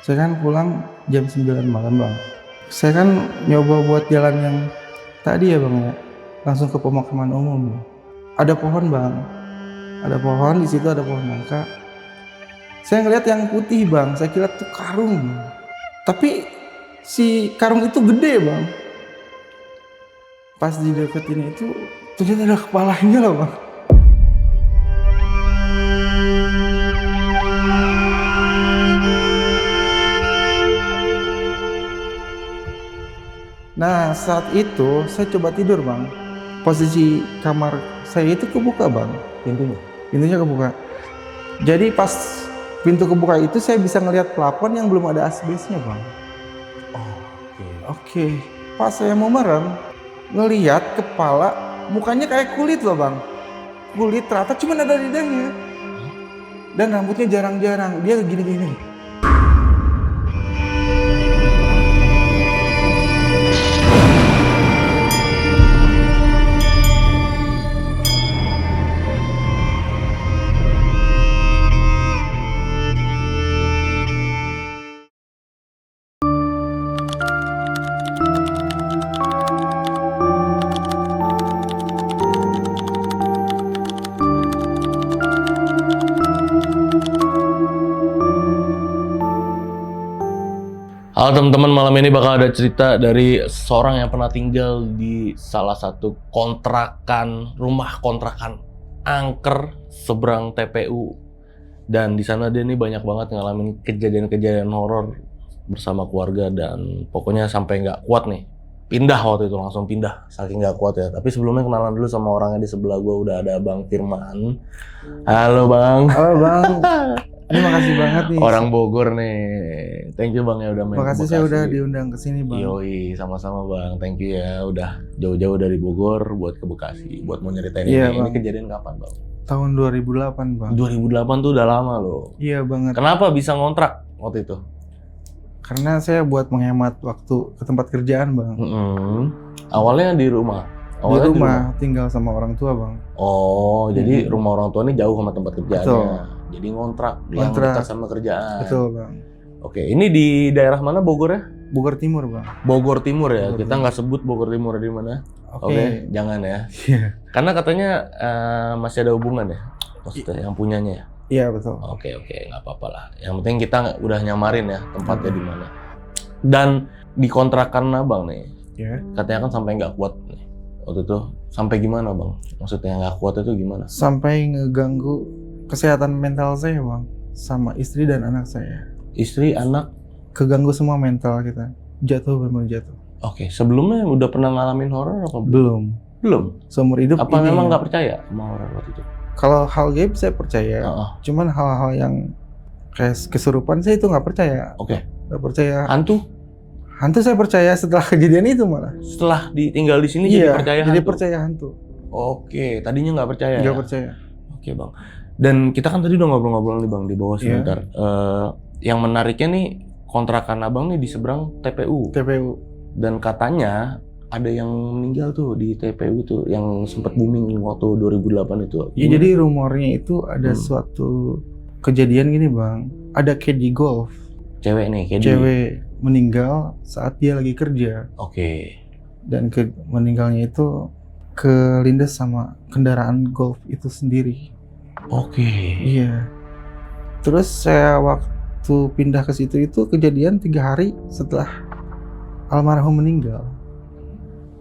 Saya kan pulang jam 9 malam bang. Saya kan nyoba buat jalan yang tadi ya bang ya, langsung ke pemakaman umum. Ada pohon bang, ada pohon di situ, ada pohon nangka. Saya ngeliat yang putih bang, saya kira tuh karung. Tapi si karung itu gede bang. Pas dideketin itu ternyata ada kepalanya loh bang. Nah saat itu saya coba tidur bang. Posisi kamar saya itu kebuka bang, pintunya kebuka. Jadi pas pintu kebuka itu saya bisa ngelihat plafon yang belum ada asbesnya bang. Oke. Pas saya mau merem, ngelihat kepala, mukanya kayak kulit loh bang. Kulit ternyata cuma ada lidahnya. Dan rambutnya jarang-jarang, dia gini-gini. Halo teman-teman, malam ini bakal ada cerita dari seorang yang pernah tinggal di salah satu rumah kontrakan angker seberang TPU. Dan di sana dia nih banyak banget ngalamin kejadian-kejadian horor bersama keluarga dan pokoknya sampai nggak kuat nih. Pindah waktu itu, langsung pindah saking nggak kuat ya. Tapi sebelumnya kenalan dulu sama orangnya di sebelah gua, udah ada Bang Firman. Halo Bang. Halo bang, terima kasih banget nih. Orang Bogor nih. Thank you Bang ya udah main ke Makasih saya Bekasi. udah diundang ke sini bang. Yoi, sama-sama Bang. Thank you ya udah jauh-jauh dari Bogor buat ke Bekasi buat mau nyeritain Iya, ini. Ini Bang. kejadian kapan Bang? Tahun 2008 bang. 2008 tuh udah lama loh. Iya banget. Kenapa bisa ngontrak waktu itu? Karena saya buat menghemat waktu ke tempat kerjaan bang. Awalnya di rumah. Di rumah tinggal sama orang tua bang. Oh, jadi rumah orang tua ini jauh sama tempat kerjaannya. Betul. Jadi ngontrak yang Ngontrak. dekat sama kerjaan. Betul bang. Oke, ini di daerah mana Bogor ya? Bogor Timur bang. Bogor Timur ya. Bogor Kita nggak sebut Bogor Timur di mana. Oke, jangan ya. Iya. Karena katanya masih ada hubungan ya, maksudnya yang punyanya ya. Iya betul. Oke, nggak apa-apa lah. Yang penting kita udah nyamarin ya tempatnya di mana. Dan di kontrakan abang nih, Ya. katanya kan sampai nggak kuat nih. Waktu itu sampai gimana bang? Maksudnya nggak kuat itu gimana? Sampai ngeganggu kesehatan mental saya bang, sama istri dan anak saya. Istri, anak. Keganggu semua mental kita. Jatuh benar jatuh. Oke, sebelumnya udah pernah ngalamin horor apa belum? Belum. Belum. Seumur hidup Apa ini memang ya. nggak percaya sama horor waktu itu? Kalau hal gaib saya percaya. Heeh. Cuman hal-hal yang kayak kesurupan saya itu nggak percaya. Oke. Nggak percaya. Hantu? Hantu saya percaya setelah kejadian itu malah. Setelah tinggal di sini jadi percaya jadi hantu? percaya hantu. Oke, tadinya nggak percaya Nggak ya? percaya. Oke bang. Dan kita kan tadi udah ngobrol-ngobrol nih bang di bawah Iya. sebentar. Yang menariknya nih kontrakan abang nih di seberang TPU. TPU. Dan katanya ada yang meninggal tuh di TPU tuh yang sempat booming waktu 2008 itu. Ya, jadi rumornya itu ada suatu kejadian gini bang. Ada caddy golf. Cewek nih, kayak Cewek meninggal saat dia lagi kerja. Oke. Dan meninggalnya itu kelindes sama kendaraan golf itu sendiri. Oke. Iya. Terus saya waktu pindah ke situ itu kejadian 3 hari setelah almarhum meninggal.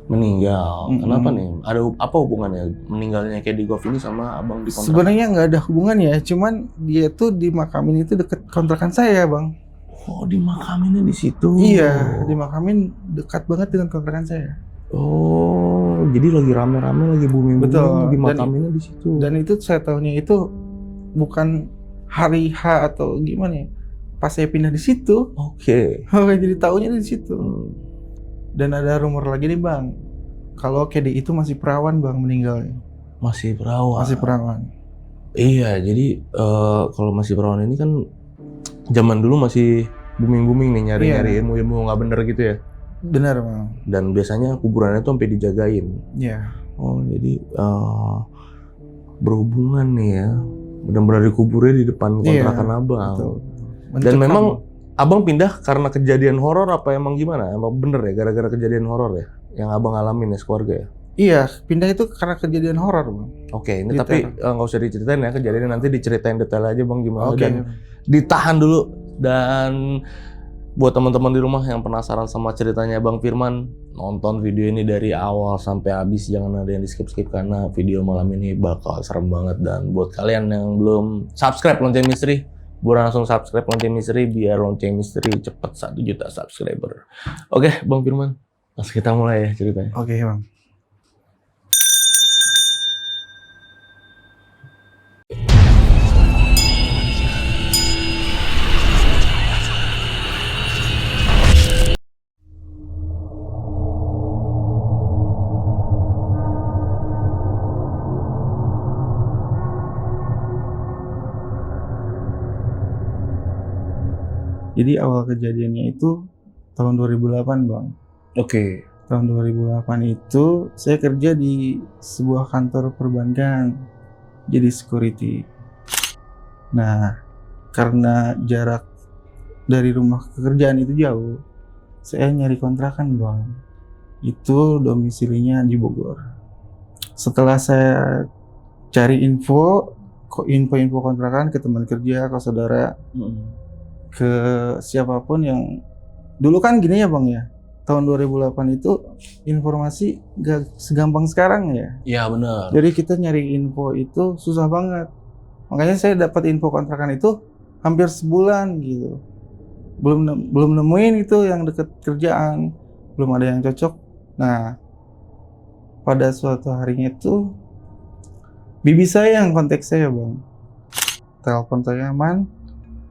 Meninggal. Mm-mm. Kenapa nih? Ada apa hubungannya meninggalnya kayak di golf ini sama abang di kontrak? Sebenarnya nggak ada hubungannya, cuman dia tuh dimakamin itu deket kontrakan saya bang. Oh, dimakaminnya di situ. Iya, dimakamin dekat banget dengan kontrakan saya. Oh, jadi lagi rame-rame, lagi booming. Betul. Dimakaminnya di situ. Dan itu saya tahunya itu bukan hari H atau gimana ya. Pas saya pindah di situ, Oke. jadi tahunya di situ. Dan ada rumor lagi nih bang, kalau KD itu masih perawan bang meninggalnya. Masih perawan. Masih perawan. Iya, jadi kalau masih perawan ini kan zaman dulu masih booming nih nyari-nyari ilmu-ilmu nggak bener gitu ya. Benar bang. Dan biasanya kuburannya tuh sampai dijagain. Iya. Oh, jadi berhubungan nih ya. Benar-benar dikuburnya di depan kontrakan abang. Betul. Dan Mencekam. memang Abang pindah karena kejadian horor apa emang gimana? Emang bener ya gara-gara kejadian horor ya yang abang alamin ya sekeluarga ya? Iya, pindah itu karena kejadian horor, Bang. Oke, ini Detail. tapi nggak usah diceritain ya kejadian, nanti diceritain detail aja bang gimana. Oke. Dan ditahan dulu. Dan buat teman-teman di rumah yang penasaran sama ceritanya Bang Firman, nonton video ini dari awal sampai habis, jangan ada yang di skip-skip karena video malam ini bakal serem banget. Dan buat kalian yang belum subscribe Lonceng Misteri, buruan langsung subscribe Lonceng Misteri biar Lonceng Misteri cepet 1 juta subscriber. Oke, Bang Firman, langsung kita mulai ya ceritanya. Oke, Bang. Jadi awal kejadiannya itu tahun 2008, Bang. Oke. Tahun 2008 itu saya kerja di sebuah kantor perbankan jadi security. Nah, karena jarak dari rumah ke kerjaan itu jauh, saya nyari kontrakan, Bang. Itu domisilinya di Bogor. Setelah saya cari info kontrakan ke teman kerja, ke saudara, ke siapapun yang dulu kan gini ya Bang ya, tahun 2008 itu informasi gak segampang sekarang ya. Iya benar. Jadi kita nyari info itu susah banget. Makanya saya dapat info kontrakan itu hampir sebulan gitu. Belum nemuin itu yang deket kerjaan, belum ada yang cocok. Nah, pada suatu harinya itu bibi saya yang kontak saya, Bang. Telepon saya, "Man,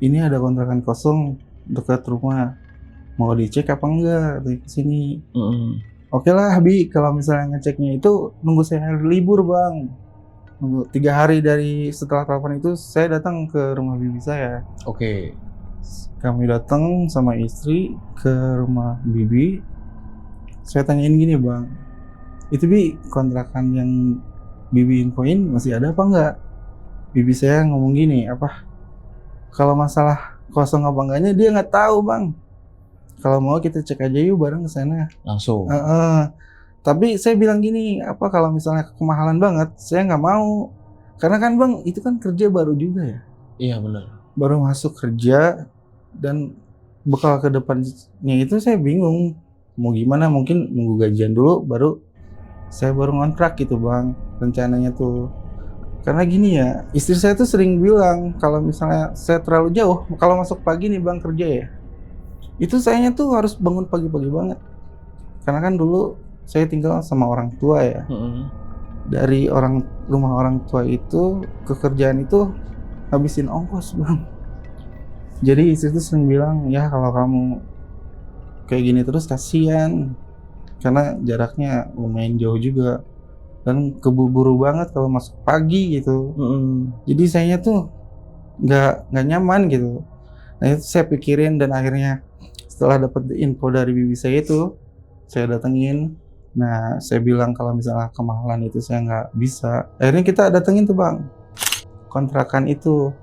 ini ada kontrakan kosong dekat rumah, mau dicek apa enggak di sini?" Oke lah Bi, kalau misalnya ngeceknya itu nunggu saya hari libur Bang, nunggu 3 hari dari setelah telepon itu saya datang ke rumah bibi saya. Oke. Kami datang sama istri ke rumah bibi. Saya tanyain gini Bang, itu Bi kontrakan yang bibi infoin masih ada apa enggak? Bibi saya ngomong gini, kalau masalah kosong apa enggaknya dia nggak tahu Bang. Kalau mau kita cek aja yuk bareng ke sana. Langsung. Tapi saya bilang gini, kalau misalnya kemahalan banget, saya nggak mau. Karena kan Bang, itu kan kerja baru juga ya. Iya benar. Baru masuk kerja dan bekal ke depannya itu saya bingung. Mau gimana, mungkin nunggu gajian dulu baru saya baru ngontrak gitu Bang. Rencananya tuh. Karena gini ya, istri saya tuh sering bilang kalau misalnya saya terlalu jauh, kalau masuk pagi nih Bang kerja ya, itu sayanya tuh harus bangun pagi-pagi banget. Karena kan dulu saya tinggal sama orang tua ya. Dari rumah orang tua itu ke kerjaan itu habisin ongkos Bang. Jadi istri tuh sering bilang, ya kalau kamu kayak gini terus kasihan. Karena jaraknya lumayan jauh juga. Dan keburu-buru banget kalau masuk pagi gitu. Jadi sayanya tuh nggak nyaman gitu. Nah itu saya pikirin dan akhirnya setelah dapat info dari bibi saya itu, saya datengin. Nah saya bilang kalau misalnya kemahalan itu saya nggak bisa. Akhirnya kita datengin tuh Bang, kontrakan itu.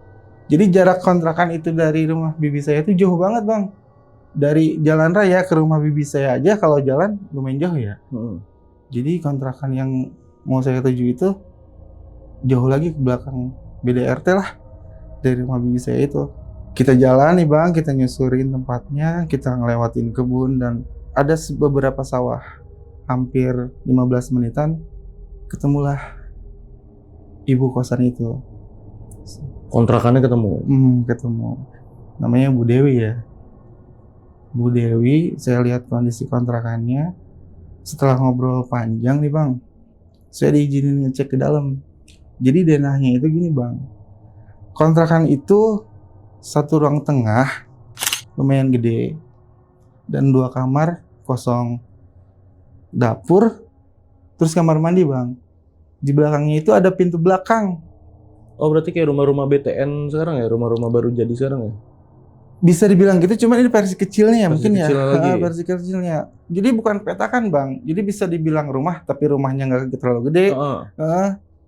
Jadi jarak kontrakan itu dari rumah bibi saya itu jauh banget Bang. Dari jalan raya ke rumah bibi saya aja kalau jalan lumayan jauh ya. Jadi kontrakan yang mau saya tuju itu jauh lagi ke belakang, beda RT lah dari rumah bibi saya itu. Kita jalan nih Bang, kita nyusurin tempatnya, kita ngelewatin kebun dan ada beberapa sawah. Hampir 15 menitan ketemulah ibu kosan itu. Kontrakannya ketemu? Ketemu. Namanya Bu Dewi ya. Bu Dewi, saya lihat kondisi kontrakannya. Setelah ngobrol panjang nih Bang, saya diizinin ngecek ke dalam. Jadi denahnya itu gini Bang, kontrakan itu 1 ruang tengah lumayan gede dan 2 kamar kosong, dapur, terus kamar mandi Bang. Di belakangnya itu ada pintu belakang. Oh berarti kayak rumah-rumah BTN sekarang ya, rumah-rumah baru jadi sekarang ya? Bisa dibilang gitu, cuman ini versi kecilnya Versi mungkin kecil ya. lagi. Versi kecilnya. Jadi bukan petakan Bang. Jadi bisa dibilang rumah, tapi rumahnya nggak terlalu gede.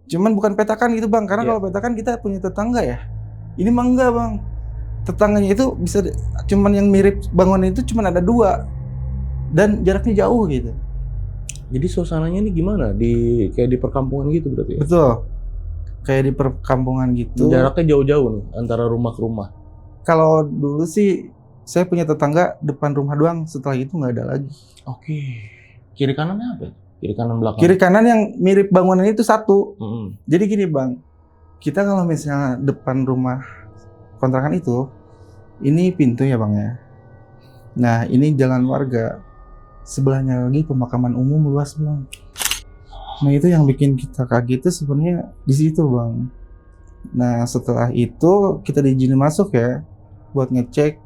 Cuman bukan petakan gitu Bang. Karena kalau petakan kita punya tetangga ya. Ini mah enggak Bang. tetangganya itu cuman yang mirip bangunan itu cuman ada 2 dan jaraknya jauh gitu. Jadi suasananya ini gimana? Kayak di perkampungan gitu berarti ya? Betul. Kayak di perkampungan gitu. Jaraknya jauh-jauh nih antara rumah ke rumah. Kalau dulu sih saya punya tetangga depan rumah doang, setelah itu nggak ada lagi. Oke. Kiri kanannya apa? Kiri kanan belakang. Kiri kanan yang mirip bangunan itu satu. Mm-mm. Jadi gini bang, kita kalau misalnya depan rumah kontrakan itu, ini pintu ya bang ya. Nah ini jalan warga, sebelahnya lagi pemakaman umum luas bang. Nah itu yang bikin kita kaget itu sebenarnya di situ bang. Nah setelah itu kita diizinin masuk ya, buat ngecek.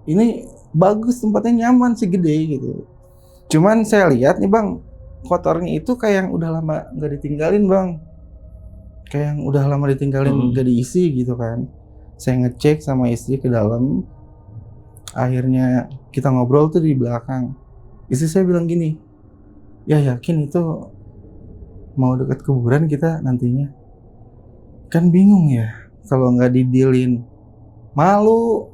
Ini bagus, tempatnya nyaman sih, gede gitu. Cuman saya lihat nih bang, kotornya itu kayak yang udah lama nggak ditinggalin bang. Kayak yang udah lama ditinggalin nggak diisi gitu kan. Saya ngecek sama istri ke dalam. Akhirnya kita ngobrol tuh di belakang. Istri saya bilang gini, ya yakin itu mau dekat kuburan kita nantinya? Kan bingung ya kalau nggak didilin. Malu.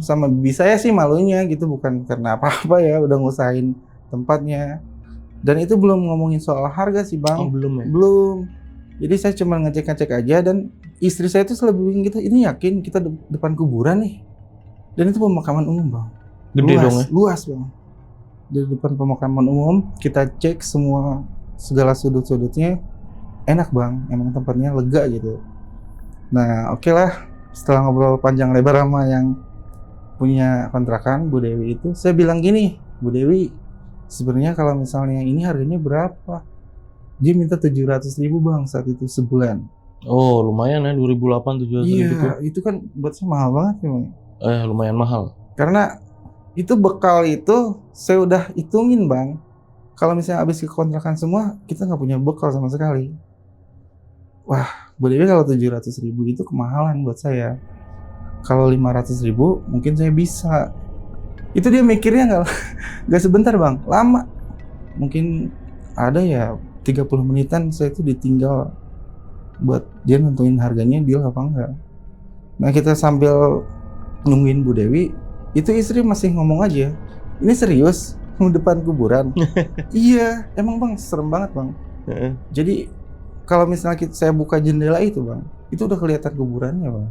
Sama bibi saya sih malunya gitu, bukan karena apa-apa ya, udah ngusahain tempatnya. Dan itu belum ngomongin soal harga sih bang. Oh belum ya? Belum. Jadi saya cuma ngecek-ngecek aja, dan istri saya tuh selalu bilang gitu, ini yakin kita depan kuburan nih? Dan itu pemakaman umum bang. Gede Luas, dong ya? luas bang. Di depan pemakaman umum, kita cek semua segala sudut-sudutnya, enak bang, emang tempatnya lega gitu. Nah oke lah, setelah ngobrol panjang lebar sama yang punya kontrakan, Bu Dewi itu, saya bilang gini, Bu Dewi, sebenarnya kalau misalnya ini harganya berapa? Dia minta 700.000 bang saat itu sebulan. Oh lumayan ya, 2008 700.000 Iya, itu. itu kan buat saya mahal banget memang. Lumayan mahal. Karena itu bekal itu saya udah hitungin bang. Kalau misalnya habis ke kontrakan semua, kita nggak punya bekal sama sekali. Wah, Bu Dewi kalau 700.000 itu kemahalan buat saya. Kalau 500.000 mungkin saya bisa. Itu dia mikirnya nggak sebentar bang, lama. Mungkin ada ya 30 menitan saya tuh ditinggal buat dia nentuin harganya deal apa enggak. Nah kita sambil nungguin Bu Dewi, itu istri masih ngomong aja, ini serius mau depan kuburan? Iya, emang bang serem banget bang. Jadi kalau misalnya saya buka jendela itu bang, itu udah kelihatan kuburannya bang.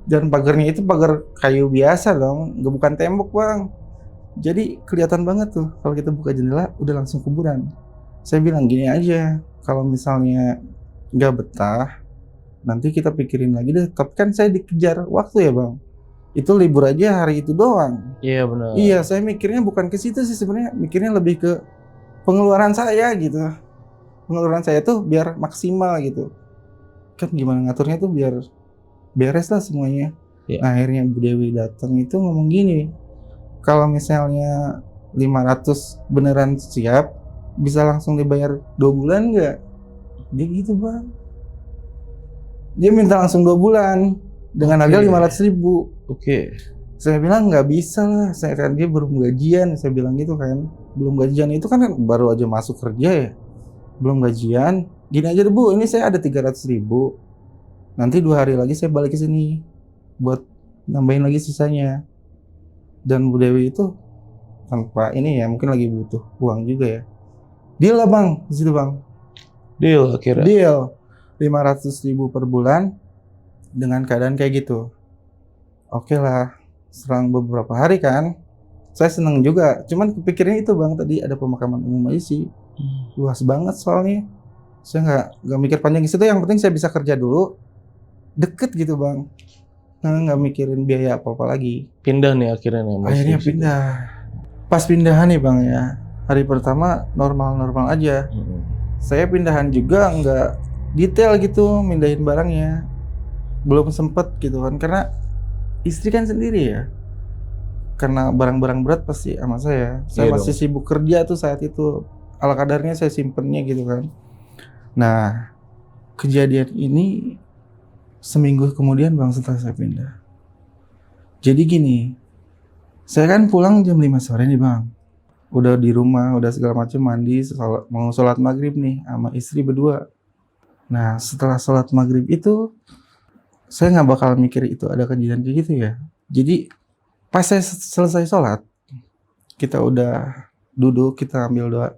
Dan pagarnya itu pagar kayu biasa dong, nggak, bukan tembok bang. Jadi kelihatan banget tuh kalau kita buka jendela udah langsung kuburan. Saya bilang gini aja, kalau misalnya nggak betah, nanti kita pikirin lagi deh. Tapi kan saya dikejar waktu ya bang. Itu libur aja hari itu doang. Iya benar. Iya, saya mikirnya bukan ke situ sih sebenarnya, mikirnya lebih ke pengeluaran saya gitu. Pengeluaran saya tuh biar maksimal gitu. Kan gimana ngaturnya tuh biar beres lah semuanya. Iya. Nah, akhirnya Bu Dewi datang itu ngomong gini, kalau misalnya 500 beneran siap, bisa langsung dibayar 2 bulan nggak? Dia gitu bang. Dia minta langsung 2 bulan dengan harga 500.000. Oke. Saya bilang nggak bisa lah, saya kan dia belum gajian, saya bilang gitu kan. Belum gajian itu kan baru aja masuk kerja ya, belum gajian. Gini aja deh Bu, ini saya ada 300.000. Nanti 2 hari lagi saya balik ke sini buat nambahin lagi sisanya. Dan Bu Dewi itu tanpa ini ya, mungkin lagi butuh uang juga ya. Deal lah bang, di situ bang. Deal akhirnya. Deal, 500.000 per bulan dengan keadaan kayak gitu. Oke lah, selang beberapa hari kan, saya seneng juga. Cuman kepikirnya itu bang, tadi ada pemakaman umum aja sih, luas banget soalnya. Saya nggak mikir panjang di situ. Yang penting saya bisa kerja dulu, deket gitu bang. Nah, nggak mikirin biaya apa-apa lagi. Pindah nih akhirnya nih. Akhirnya pindah. Pas pindahan nih bang ya, hari pertama normal-normal aja. Saya pindahan juga nggak detail gitu, mindahin barangnya. Belum sempet gitu kan, karena istri kan sendiri ya. Karena barang-barang berat pasti sama saya. Saya masih sibuk kerja tuh saat itu. Ala kadarnya saya simpennya gitu kan. Nah, kejadian ini seminggu kemudian bang setelah saya pindah. Jadi gini, saya kan pulang jam 5 sore nih bang. Udah di rumah, udah segala macam, mandi, mau sholat maghrib nih sama istri berdua. Nah setelah sholat maghrib itu, saya nggak bakal mikir itu ada kejadian kayak gitu ya. Jadi pas saya selesai sholat, kita udah duduk, kita ambil doa.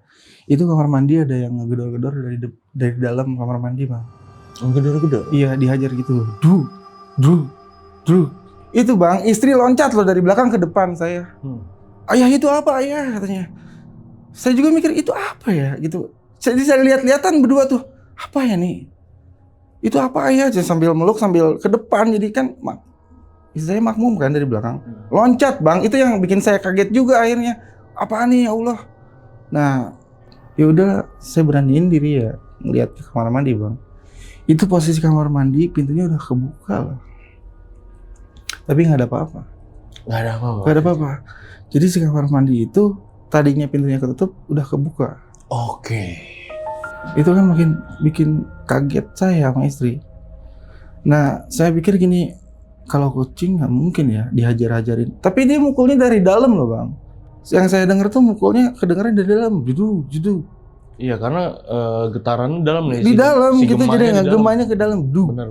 Itu kamar mandi ada yang ngegedor-gedor dari dalam kamar mandi, Bang. Gedor-gedor. Iya, dihajar gitu. Dru. Itu, Bang, istri loncat loh dari belakang ke depan saya. Ayah, itu apa, Ayah? Katanya. Saya juga mikir itu apa ya gitu. Jadi saya lihat-lihatan berdua tuh. Apa ya nih? Itu apa, Ayah? Saya sambil meluk sambil ke depan. Jadi kan istri saya makmum kan dari belakang. Loncat, Bang. Itu yang bikin saya kaget juga akhirnya. Apaan nih, ya Allah? Nah, ya udah saya beraniin diri ya ngeliat ke kamar mandi, Bang. Itu posisi kamar mandi, pintunya udah kebuka loh. Tapi nggak ada apa-apa. Nggak ada apa-apa. Nggak ada apa-apa. Jadi si kamar mandi itu tadinya pintunya ketutup, udah kebuka. Oke. Itu kan makin bikin kaget saya sama istri. Nah, saya pikir gini, kalau kucing nggak mungkin ya dihajar-hajarin. Tapi dia mukulnya dari dalam loh, Bang. Yang saya dengar tuh mukulnya kedengaran dari dalam, judu. Iya, karena getarannya dalam nih. Di dalam gitu, jadi gemanya ke dalam, Benar.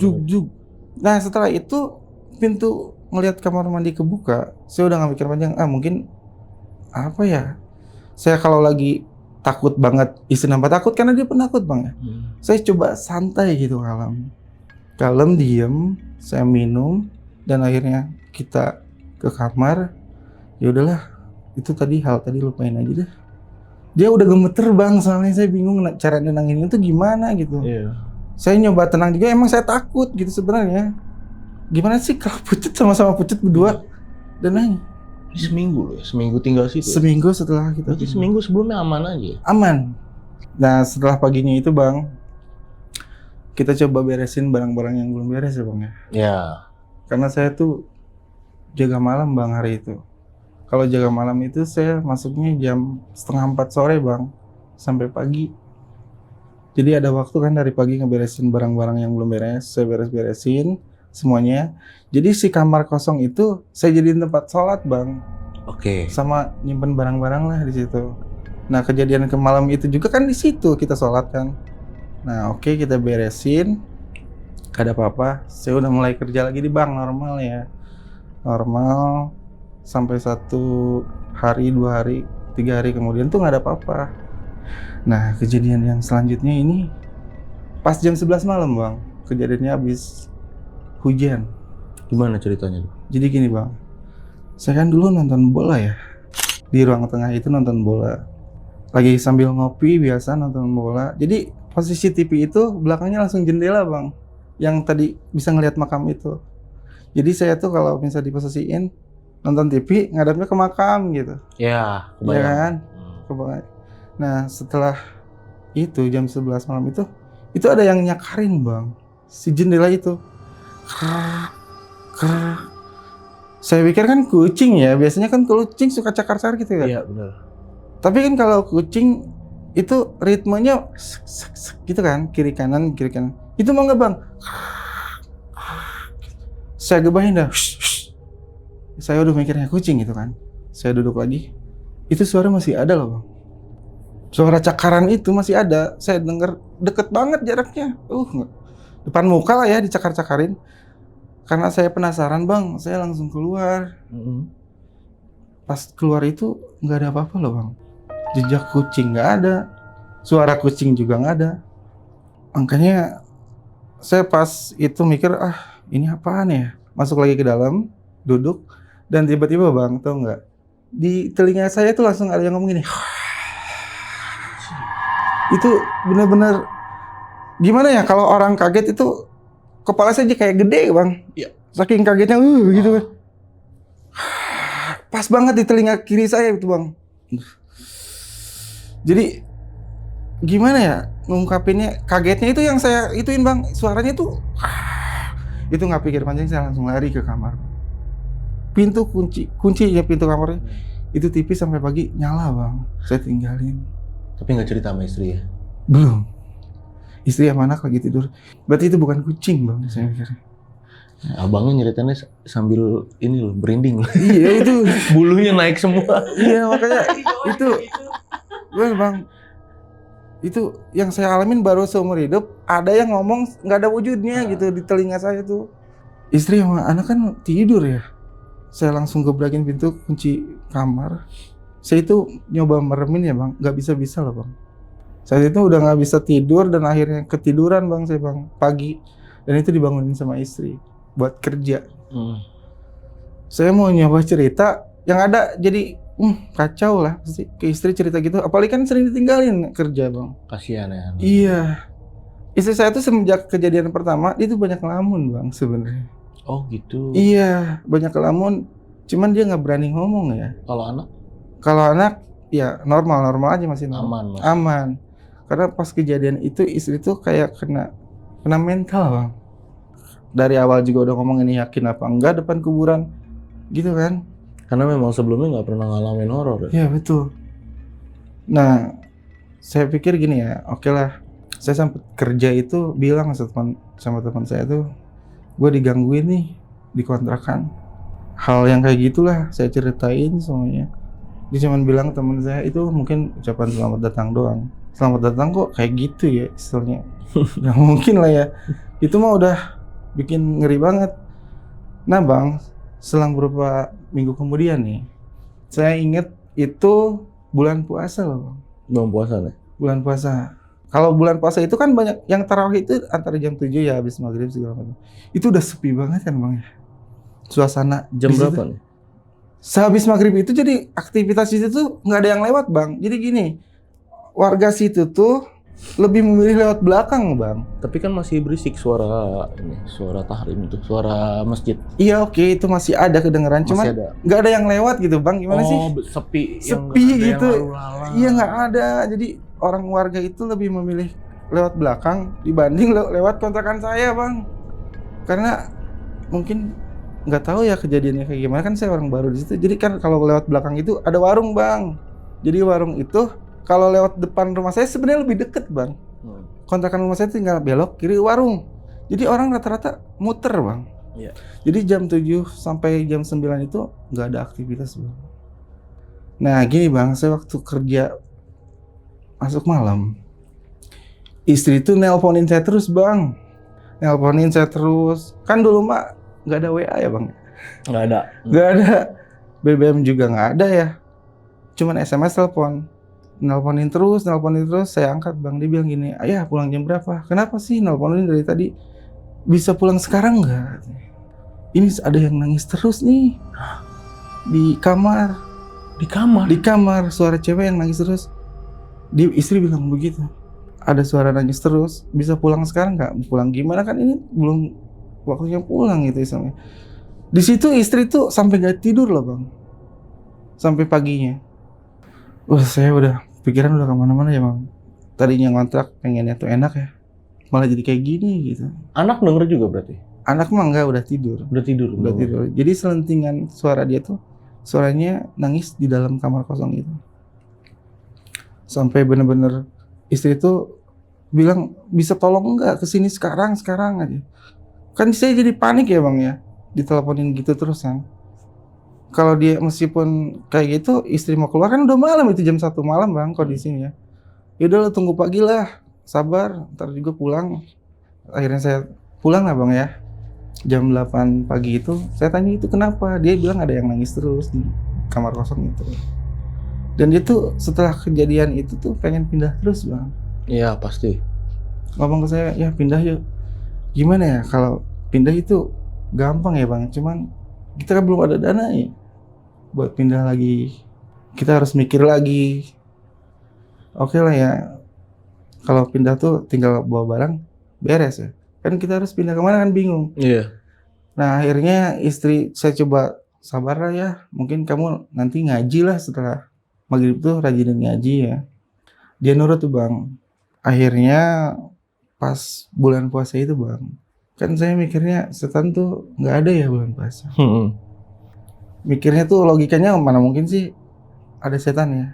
Nah, setelah itu pintu ngelihat kamar mandi kebuka, saya udah nggak mikir panjang. Mungkin apa ya? Saya kalau lagi takut banget, istri nampak takut karena dia penakut, Bang. Saya coba santai gitu, kalem, diem, saya minum, dan akhirnya kita ke kamar. Ya udahlah, itu hal tadi lupain aja deh. Dia udah gemeter, Bang, soalnya saya bingung cara nenangin itu gimana gitu. Iya. Saya nyoba tenang juga, emang saya takut gitu sebenarnya. Gimana sih kalau pucet sama-sama pucet berdua dan nangis? Ini seminggu loh, seminggu tinggal situ. Seminggu setelah kita. Berarti seminggu sebelumnya aman aja. Aman. Nah, setelah paginya itu, Bang, kita coba beresin barang-barang yang belum beres ya, Bang ya. Ya. Karena saya tuh jaga malam, Bang, hari itu. Kalau jaga malam itu saya masuknya jam 3:30 sore, Bang, sampai pagi. Jadi ada waktu kan dari pagi ngeberesin barang-barang yang belum beres, saya beresin semuanya. Jadi si kamar kosong itu saya jadiin tempat sholat, Bang. Oke. Sama nyimpen barang-barang lah di situ. Nah, kejadian ke malam itu juga kan di situ kita sholat kan. Nah, oke, kita beresin. Gak ada apa-apa. Saya udah mulai kerja lagi di bank normal ya. Normal sampai 1 hari, 2 hari, 3 hari kemudian tuh nggak ada apa-apa. Nah, kejadian yang selanjutnya ini pas jam 11 malam, Bang. Kejadiannya habis hujan. Gimana ceritanya tuh? Jadi gini, Bang. Saya kan dulu nonton bola ya. Di ruang tengah itu nonton bola. Lagi sambil ngopi biasa nonton bola. Jadi posisi TV itu belakangnya langsung jendela, Bang. Yang tadi bisa ngelihat makam itu. Jadi saya tuh kalau misalnya diposisiin nonton TV ngadapnya ke makam gitu. Ya, Iya kan? Kebayang. Nah, setelah itu jam 11 malam itu ada yang nyakarin, Bang. Si jendela itu. Saya pikir kan kucing ya, biasanya kan kucing suka cakar-cakar gitu ya. Iya, benar. Tapi kan kalau kucing itu ritmenya gitu kan, kiri kanan. Itu mah enggak, Bang. Saya gebahin dah. Saya udah mikirnya kucing gitu kan. Saya duduk lagi. Itu suara masih ada loh, Bang. Suara cakaran itu masih ada. Saya dengar deket banget jaraknya. Depan muka lah ya dicakar-cakarin. Karena saya penasaran, Bang, saya langsung keluar. Pas keluar itu nggak ada apa-apa loh, Bang. Jejak kucing nggak ada. Suara kucing juga nggak ada. Makanya saya pas itu mikir, ini apaan ya? Masuk lagi ke dalam, duduk. Dan tiba-tiba, Bang, tau nggak? Di telinga saya tuh langsung ada yang ngomong gini. Itu benar-benar gimana ya, kalau orang kaget itu kepala saya kayak gede, Bang. Iya. Saking kagetnya gitu kan. Pas banget di telinga kiri saya itu, Bang. Jadi gimana ya ngungkapinnya, kagetnya itu yang saya ituin, Bang. Suaranya tuh itu nggak pikir panjang, saya langsung lari ke kamar. Pintu kunci ya, pintu kamarnya itu tipis sampai pagi nyala, Bang. Saya tinggalin. Tapi nggak cerita sama istri ya? Belum. Istri sama anak lagi tidur. Berarti itu bukan kucing, Bang, saya mikir. Abangnya nyeritannya sambil ini loh, berinding loh. Iya, itu Bulunya naik semua. iya, makanya itu Bang, itu yang saya alamin baru seumur hidup. Ada yang ngomong nggak ada wujudnya gitu di telinga saya tuh. Istri sama anak kan tidur ya. Saya langsung gebrakin pintu, kunci kamar. Saya itu nyoba meremin ya bang, nggak bisa loh bang. Saat itu udah nggak bisa tidur dan akhirnya ketiduran bang saya bang pagi, dan itu dibangunin sama istri buat kerja. Saya mau nyoba cerita yang ada jadi kacau lah pasti ke istri cerita gitu, apalagi kan sering ditinggalin kerja bang. Kasihan ya. Iya, istri saya tuh semenjak kejadian pertama itu banyak ngelamun bang sebenarnya. Oh gitu. Iya, banyak ngelamun, cuman dia nggak berani ngomong ya. Kalau anak? Kalau anak ya normal aja masih normal. Aman. Aman. Karena pas kejadian itu istri tuh kayak kena mental bang. Dari awal juga udah ngomong ini yakin apa enggak depan kuburan gitu kan. Karena memang sebelumnya nggak pernah ngalamin horor ya? Iya betul. Nah, saya pikir gini ya, oke lah. Saya sempat kerja itu bilang sama teman saya tuh, gue digangguin nih di kontrakan. Hal yang kayak gitulah saya ceritain semuanya. Dia cuma bilang teman saya itu mungkin ucapan selamat datang doang. Selamat datang kok kayak gitu ya istilahnya. Gak mungkin lah ya. Itu mah udah bikin ngeri banget. Nah bang, selang beberapa minggu kemudian nih, saya inget itu bulan puasa loh bang. Belum puasa nih? Bulan puasa. Kalau bulan puasa itu kan banyak yang tarawih itu antara jam 7 ya habis maghrib segala macam. Itu udah sepi banget kan bang ya. Suasana Jam berapa nih? Sehabis maghrib itu jadi aktivitas itu tuh nggak ada yang lewat bang. Jadi gini, warga situ tuh lebih memilih lewat belakang bang. Tapi kan masih berisik suara tahrim itu, suara masjid. Iya oke, itu masih ada kedengeran, cuman nggak ada yang lewat gitu bang. Gimana sih? Sepi. Sepi gitu. Iya nggak ada. Jadi orang warga itu lebih memilih lewat belakang dibanding lewat kontrakan saya bang. Karena mungkin nggak tahu ya kejadiannya kayak gimana, kan saya orang baru di situ. Jadi kan kalau lewat belakang itu ada warung bang. Jadi warung itu kalau lewat depan rumah saya sebenarnya lebih deket bang. Kontrakan rumah saya tinggal belok kiri warung. Jadi orang rata-rata muter bang. Iya. Jadi jam 7 sampai jam 9 itu nggak ada aktivitas bang. Nah gini bang, saya waktu kerja masuk malam, istri itu nelponin saya terus bang. Nelponin saya terus. Kan dulu mah nggak ada WA ya bang. Nggak ada. Nggak ada. BBM juga nggak ada ya. Cuman SMS telepon. Nelponin terus, saya angkat bang. Dia bilang gini, ayah pulang jam berapa? Kenapa sih nelponin dari tadi? Bisa pulang sekarang nggak? Ini ada yang nangis terus nih di kamar. Di kamar suara cewek yang nangis terus. Istri bilang begitu. Ada suara nangis terus. Bisa pulang sekarang nggak? Pulang gimana kan ini belum waktunya pulang gitu istilahnya. Di situ istri tuh sampai nggak tidur loh bang. Sampai paginya. Wah saya udah pikiran udah kemana-mana ya bang. Tadinya ngontrak pengennya tuh enak ya, malah jadi kayak gini gitu. Anak denger juga berarti? Anak mah enggak, udah tidur. Udah tidur. Jadi selentingan suara dia tuh, suaranya nangis di dalam kamar kosong itu. Sampai bener-bener istri tuh bilang, bisa tolong enggak kesini sekarang aja. Kan saya jadi panik ya bang ya, diteleponin gitu terus kan. Kalau dia meskipun kayak gitu, istri mau keluar kan udah malam, itu jam 1 malam bang kondisinya. Yaudah lo tunggu pagi lah, sabar, ntar juga pulang. Akhirnya saya pulang lah bang ya. Jam 8 pagi itu, saya tanya itu kenapa? Dia bilang ada yang nangis terus di kamar kosong itu. Dan dia tuh setelah kejadian itu tuh pengen pindah terus bang. Iya pasti. Ngomong ke saya, ya pindah yuk. Gimana ya kalau pindah itu gampang ya bang, cuman kita kan belum ada dana ya buat pindah lagi. Kita harus mikir lagi. Oke lah ya, kalau pindah tuh tinggal bawa barang beres ya. Kan kita harus pindah kemana kan bingung. Iya. Nah akhirnya istri saya coba sabar lah ya. Mungkin kamu nanti ngaji lah setelah maghrib tuh, rajin ngaji ya. Dia nurut tuh bang. Akhirnya pas bulan puasa itu bang, kan saya mikirnya setan tuh nggak ada ya bulan puasa. Mikirnya tuh logikanya mana mungkin sih ada setan ya.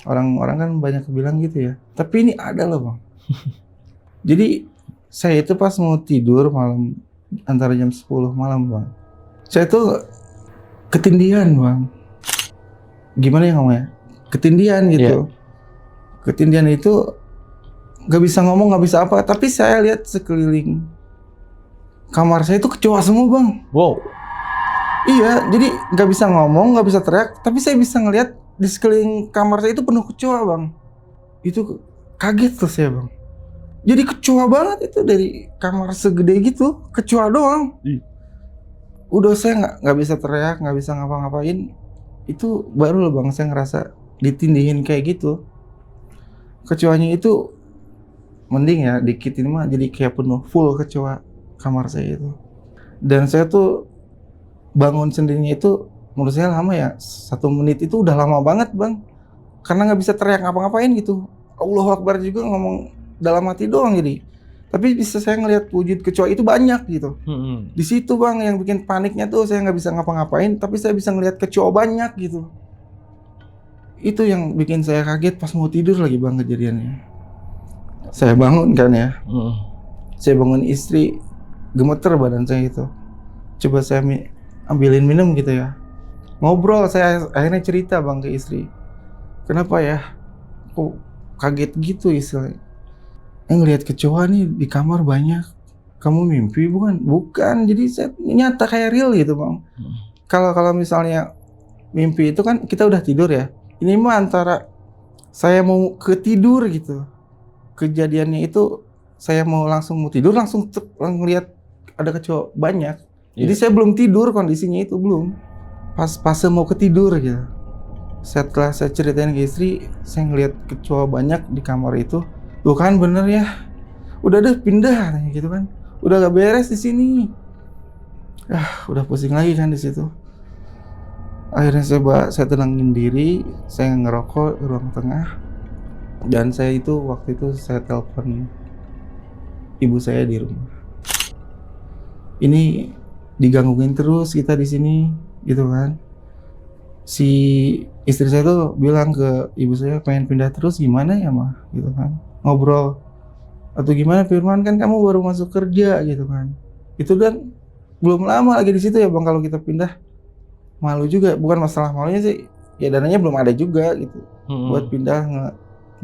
Orang-orang kan banyak bilang gitu ya. Tapi ini ada loh bang. Jadi saya itu pas mau tidur malam antara jam 10 malam bang, saya tuh ketindihan bang. Gimana ya ngomongnya? Ketindihan gitu. Yeah. Ketindihan itu nggak bisa ngomong, nggak bisa apa. Tapi saya lihat sekeliling kamar saya itu kecoa semua bang. Wow. Iya, jadi nggak bisa ngomong, nggak bisa teriak, tapi saya bisa ngelihat di sekeliling kamar saya itu penuh kecoa bang. Itu kaget tuh saya bang. Jadi kecoa banget itu dari kamar segede gitu, kecoa doang. Udah saya nggak bisa teriak, nggak bisa ngapa-ngapain. Itu baru loh bang, saya ngerasa ditindihin kayak gitu. Kecoanya itu mending ya dikit, ini mah jadi kayak penuh full kecoa kamar saya itu. Dan saya tuh bangun sendirinya itu menurut saya lama ya, 1 menit itu udah lama banget bang, karena nggak bisa teriak ngapa-ngapain gitu. Allahu Akbar juga ngomong dalam hati doang jadi, tapi bisa saya ngelihat wujud kecoa itu banyak gitu. Di situ bang yang bikin paniknya tuh, saya nggak bisa ngapa-ngapain tapi saya bisa ngelihat kecoa banyak gitu. Itu yang bikin saya kaget pas mau tidur lagi bang kejadiannya. Saya bangun kan ya, saya bangun istri, gemeter badan saya itu. Coba saya ambilin minum gitu ya, ngobrol, saya akhirnya cerita bang ke istri, kenapa ya kok kaget gitu istilahnya, ngelihat kecoa nih di kamar banyak. Kamu mimpi bukan, jadi saya nyata kayak real gitu bang. Kalau misalnya mimpi itu kan kita udah tidur ya, ini mah antara saya mau ketidur gitu, kejadiannya itu saya mau tidur langsung ngelihat ada kecoa banyak. Jadi saya belum tidur, kondisinya itu belum pas mau ketidur gitu. Setelah saya ceritain ke istri, saya ngelihat kecoa banyak di kamar itu. Tuh kan bener ya, udah deh pindah gitu kan, udah gak beres di sini. Udah pusing lagi kan di situ. Akhirnya saya tenangin diri, saya ngerokok di ruang tengah. Dan saya itu waktu itu saya telepon ibu saya di rumah. Ini digangguin terus kita di sini gitu kan. Si istri saya tuh bilang ke ibu saya, pengen pindah terus gimana ya mah gitu kan, ngobrol atau gimana Firman, kan kamu baru masuk kerja gitu kan. Itu dan belum lama lagi di situ ya bang, kalau kita pindah malu juga, bukan masalah malunya sih ya, dananya belum ada juga gitu. Buat pindah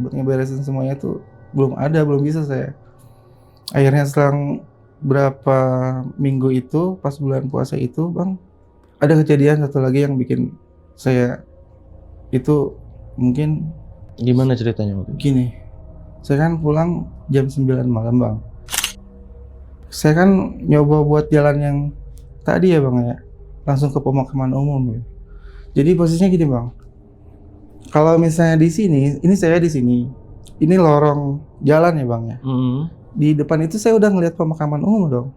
buat ngeberesin semuanya tuh belum ada, belum bisa saya. Akhirnya selang berapa minggu itu pas bulan puasa itu bang, ada kejadian satu lagi yang bikin saya itu mungkin. Gimana ceritanya waktu itu? Gini, saya kan pulang jam 9 malam bang. Saya kan nyoba buat jalan yang tadi ya bang ya, langsung ke pemakaman umum ya. Jadi posisinya gini bang, kalau misalnya di sini, ini saya di sini, ini lorong jalan ya bang ya. Di depan itu saya udah ngelihat pemakaman umum dong.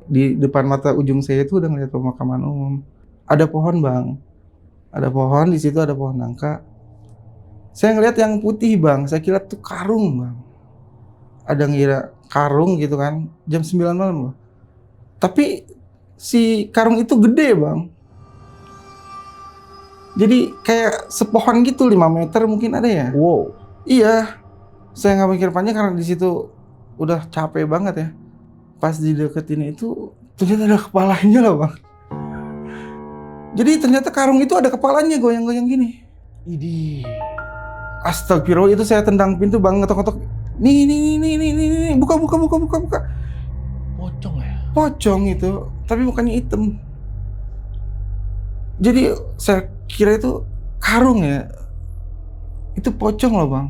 Di depan mata ujung saya itu udah ngelihat pemakaman umum. Ada pohon bang, ada pohon, di situ ada pohon nangka. Saya ngelihat yang putih bang, saya kira tuh karung bang. Ada ngira karung gitu kan, jam 9 malam loh. Tapi si karung itu gede bang. Jadi kayak sepohon gitu, 5 meter mungkin ada ya. Wow. Iya, saya nggak mikir panjang karena di situ udah capek banget ya. Pas dideketin itu ternyata ada kepalanya loh bang. Jadi ternyata karung itu ada kepalanya goyang-goyang gini. Idih. Astagfirullah, itu saya tendang pintu bang, ngetok-ngetok. Nih, buka. Pocong ya? Pocong itu, tapi mukanya hitam. Jadi saya kira itu karung ya. Itu pocong loh bang.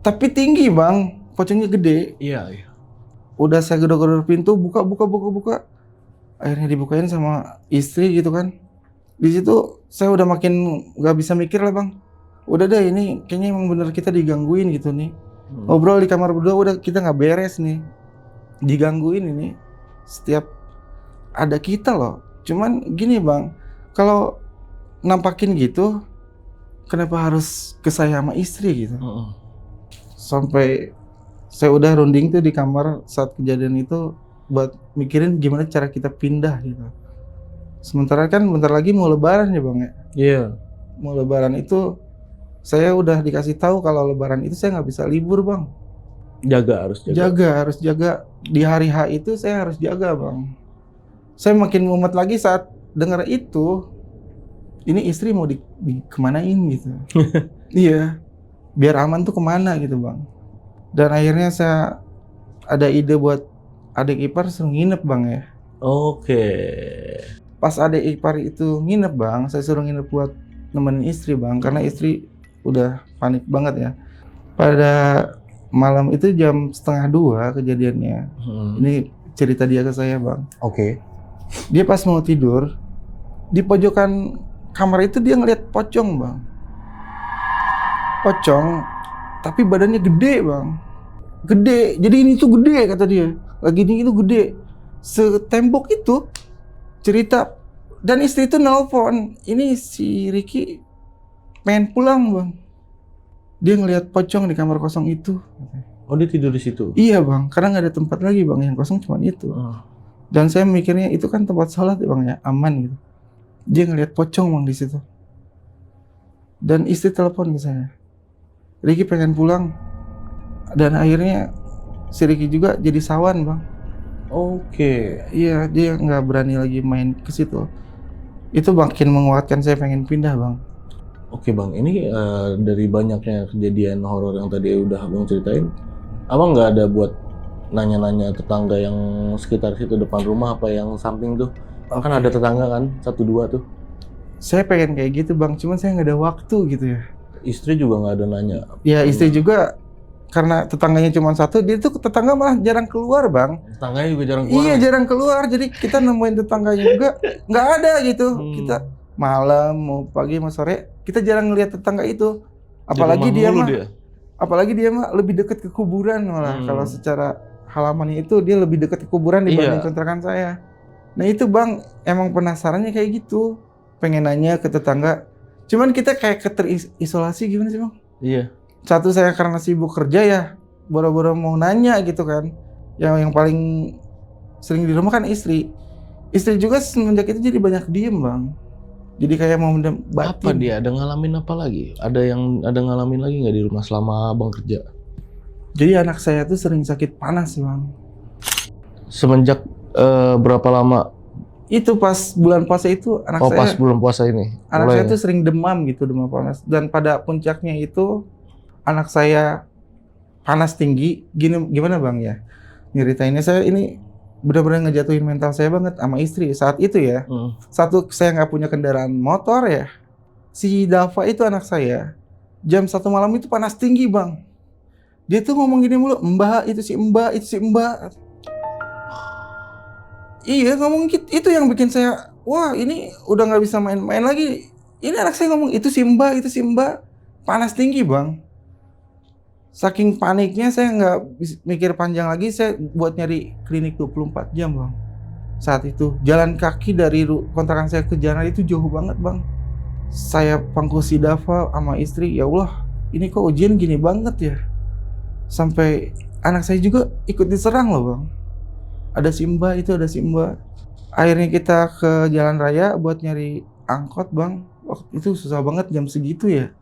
Tapi tinggi bang, pocongnya gede. Iya. Udah saya gedor-gedor pintu, buka. Akhirnya dibukain sama istri gitu kan. Di situ saya udah makin gak bisa mikir lah bang. Udah deh, ini kayaknya emang bener kita digangguin gitu nih. Ngobrol di kamar berdua udah kita nggak beres nih. Digangguin ini. Setiap ada kita loh. Cuman gini bang, kalau nampakin gitu, kenapa harus ke saya sama istri gitu? Sampai saya udah runding tuh di kamar saat kejadian itu buat mikirin gimana cara kita pindah gitu. Sementara kan bentar lagi mau lebaran ya bang ya. Iya. Mau lebaran itu saya udah dikasih tahu kalau lebaran itu saya nggak bisa libur bang. Harus jaga. Di hari H itu saya harus jaga bang. Saya makin mumet lagi saat dengar itu. Ini istri mau kemanain gitu. Iya, biar aman tuh kemana gitu bang. Dan akhirnya saya ada ide buat adik ipar suruh nginep bang ya. Oke. Pas adik ipar itu nginep bang, saya suruh nginep buat nemenin istri bang, karena istri udah panik banget ya. Pada malam itu jam 1:30 kejadiannya. Ini cerita dia ke saya bang. Oke. Dia pas mau tidur, di pojokan kamar itu dia ngeliat pocong bang. Pocong, tapi badannya gede bang. Gede, jadi ini tuh gede kata dia. Lagi ini itu gede. Setembok itu cerita. Dan istri itu nelpon, ini si Ricky pengen pulang bang. Dia ngeliat pocong di kamar kosong itu. Oh, dia tidur di situ? Iya bang, karena nggak ada tempat lagi bang, yang kosong cuma itu. Dan saya mikirnya itu kan tempat sholat ya bang ya, aman gitu. Dia ngeliat pocong bang di situ. Dan istri telepon ke saya, Ricky pengen pulang. Dan akhirnya si Ricky juga jadi sawan bang. Oke. Iya, dia nggak berani lagi main ke situ. Itu makin menguatkan saya pengen pindah bang. Oke bang, ini dari banyaknya kejadian horor yang tadi udah abang ceritain, abang nggak ada buat nanya-nanya tetangga yang sekitar situ depan rumah apa yang samping tuh? Kan ada tetangga kan, 1-2 tuh. Saya pengen kayak gitu bang, cuman saya nggak ada waktu gitu ya. Istri juga nggak ada nanya? Ya istri juga, karena tetangganya cuma satu, dia tuh tetangga malah jarang keluar bang. Tetangganya juga jarang keluar? Iya jarang keluar, jadi kita nemuin tetangganya juga nggak ada gitu. Kita malam, mau pagi, mau sore, kita jarang ngeliat tetangga itu. Apalagi dia mah lebih dekat ke kuburan malah. Kalau secara halamannya itu dia lebih dekat ke kuburan dibanding kontrakan saya. Nah itu bang, emang penasarannya kayak gitu, pengen nanya ke tetangga. Cuman kita kayak terisolasi gimana sih bang? Iya. Satu saya karena sibuk kerja ya, boro-boro mau nanya gitu kan. Yang paling sering di rumah kan istri. Istri juga semenjak itu jadi banyak diem bang. Jadi kayak mau mendem batin. Apa dia? Ada ngalamin apa lagi? Ada ngalamin lagi nggak di rumah selama abang kerja? Jadi anak saya tuh sering sakit panas bang. Semenjak berapa lama? Itu pas bulan puasa itu anak saya. Pas bulan puasa ini. Anak saya tuh sering demam gitu, demam panas. Dan pada puncaknya itu anak saya panas tinggi. Gimana bang ya? Nyeritainnya saya ini benar-benar ngejatuhin mental saya banget sama istri saat itu ya. Satu, saya nggak punya kendaraan motor ya. Si Dava itu anak saya, jam 1 malam itu panas tinggi bang. Dia tuh ngomong gini mulu, Mbak itu si Mbak, itu si Mbak. Iya ngomong gitu, itu yang bikin saya, wah ini udah nggak bisa main-main lagi. Ini anak saya ngomong itu si Mbak, itu si Mbak. Panas tinggi bang. Saking paniknya saya nggak mikir panjang lagi, saya buat nyari klinik 24 jam bang. Saat itu jalan kaki dari kontrakan saya ke jalan itu jauh banget bang. Saya pangku si Dava sama istri, ya Allah ini kok ujian gini banget ya. Sampai anak saya juga ikut diserang loh bang. Ada si Mbak itu, ada si Mbak. Akhirnya kita ke jalan raya buat nyari angkot bang. Waktu itu susah banget jam segitu ya.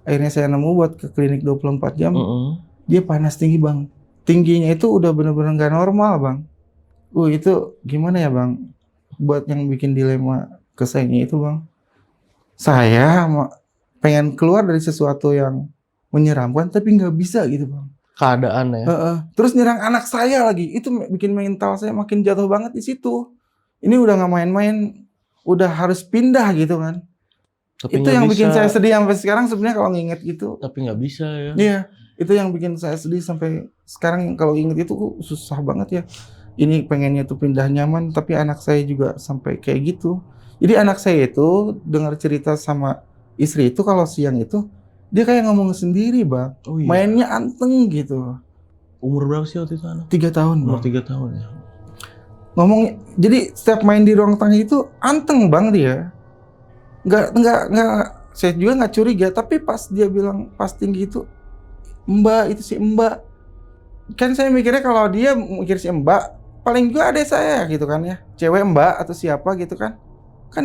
Akhirnya saya nemu buat ke klinik 24 jam. Dia panas tinggi bang. Tingginya itu udah bener-bener gak normal bang. Itu gimana ya bang? Buat yang bikin dilema ke sayanya itu bang. Saya pengen keluar dari sesuatu yang menyeramkan tapi gak bisa gitu bang. Keadaan ya. Terus nyerang anak saya lagi. Itu bikin mental saya makin jatuh banget di situ. Ini udah gak main-main. Udah harus pindah gitu kan. Tapi itu yang bikin saya sedih sampai sekarang sebenarnya kalau nginget gitu. Tapi nggak bisa ya. Iya, itu yang bikin saya sedih sampai sekarang kalau inget itu susah banget ya. Ini pengennya tuh pindah nyaman, tapi anak saya juga sampai kayak gitu. Jadi anak saya itu dengar cerita sama istri itu kalau siang itu dia kayak ngomong sendiri bang. Mainnya anteng gitu. Umur berapa sih waktu itu anak? 3 tahun bang. Umur 3 tahun ya. Ngomong, jadi setiap main di ruang tengah itu anteng bang dia. Nggak, saya juga nggak curiga, tapi pas dia bilang pas tinggi itu, Mbak itu si Mbak, kan saya mikirnya kalau dia mikir si Mbak, paling juga ada saya gitu kan ya, cewek Mbak atau siapa gitu kan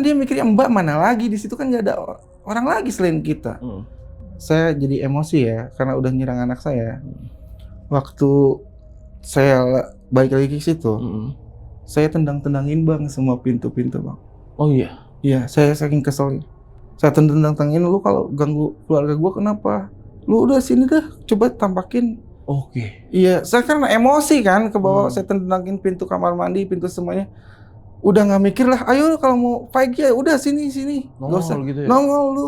dia mikirnya Mbak mana lagi, di situ kan nggak ada orang lagi selain kita. Saya jadi emosi ya, karena udah nyerang anak saya. Waktu saya balik lagi ke situ, saya tendang-tendangin bang semua pintu-pintu bang. Oh iya. Iya, saya saking kesel. Saya tendang-tendangin, lu kalau ganggu keluarga gua kenapa? Lu udah sini dah, coba tampakin. Oke. Iya, saya karena emosi kan ke bawah, saya tendangin pintu kamar mandi, pintu semuanya. Udah nggak mikir lah, ayo kalau mau fight ya udah sini nggak usah gitu ya? nongol lu.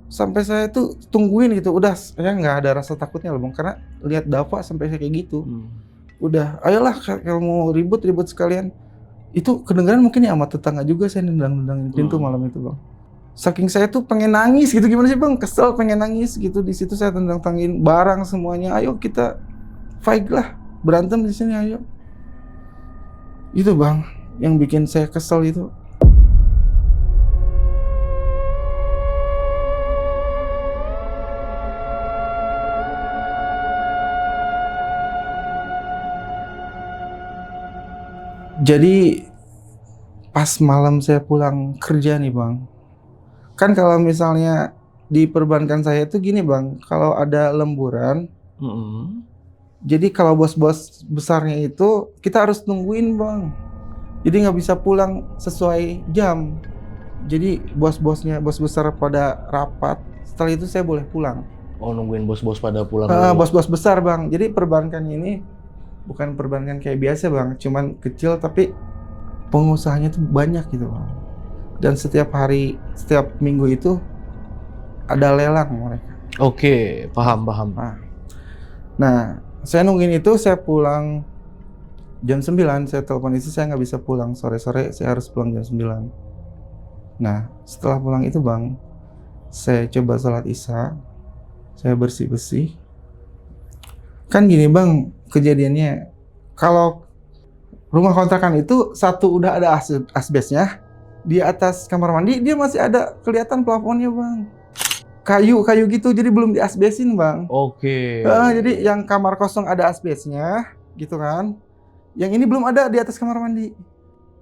Sampai saya tuh tungguin gitu, udah saya nggak ada rasa takutnya loh bang, karena lihat Dava sampai saya kayak gitu. Udah, ayolah kalau mau ribut sekalian. Itu kedengeran mungkin ya sama tetangga juga, saya nendang-nendangin pintu malam itu bang. Saking saya tuh pengen nangis gitu, gimana sih bang, kesel pengen nangis gitu. Di situ saya tendang-tendangin barang semuanya, ayo kita fight lah, berantem di sini ayo. Itu bang yang bikin saya kesel itu. Jadi pas malam saya pulang kerja nih bang, kan kalau misalnya di perbankan saya itu gini bang, kalau ada lemburan, jadi kalau bos-bos besarnya itu kita harus nungguin bang, jadi nggak bisa pulang sesuai jam. Jadi bos besar pada rapat, setelah itu saya boleh pulang. Oh, nungguin bos-bos pada pulang dulu. Bos-bos besar bang, jadi perbankan ini bukan perbankan kayak biasa bang, cuman kecil tapi pengusahanya tuh banyak gitu bang. Dan setiap hari, setiap minggu itu ada lelang mereka. Oke, paham. Nah, saya nungguin itu, saya pulang jam 9, saya telepon istri, saya nggak bisa pulang sore-sore, saya harus pulang jam 9. Nah, setelah pulang itu bang, saya coba sholat isya, saya bersih-bersih. Kan gini bang, kejadiannya kalau rumah kontrakan itu satu udah ada asbesnya, di atas kamar mandi dia masih ada kelihatan plafonnya bang, kayu gitu, jadi belum diasbesin bang. Oke. Jadi yang kamar kosong ada asbesnya gitu kan, yang ini belum ada di atas kamar mandi,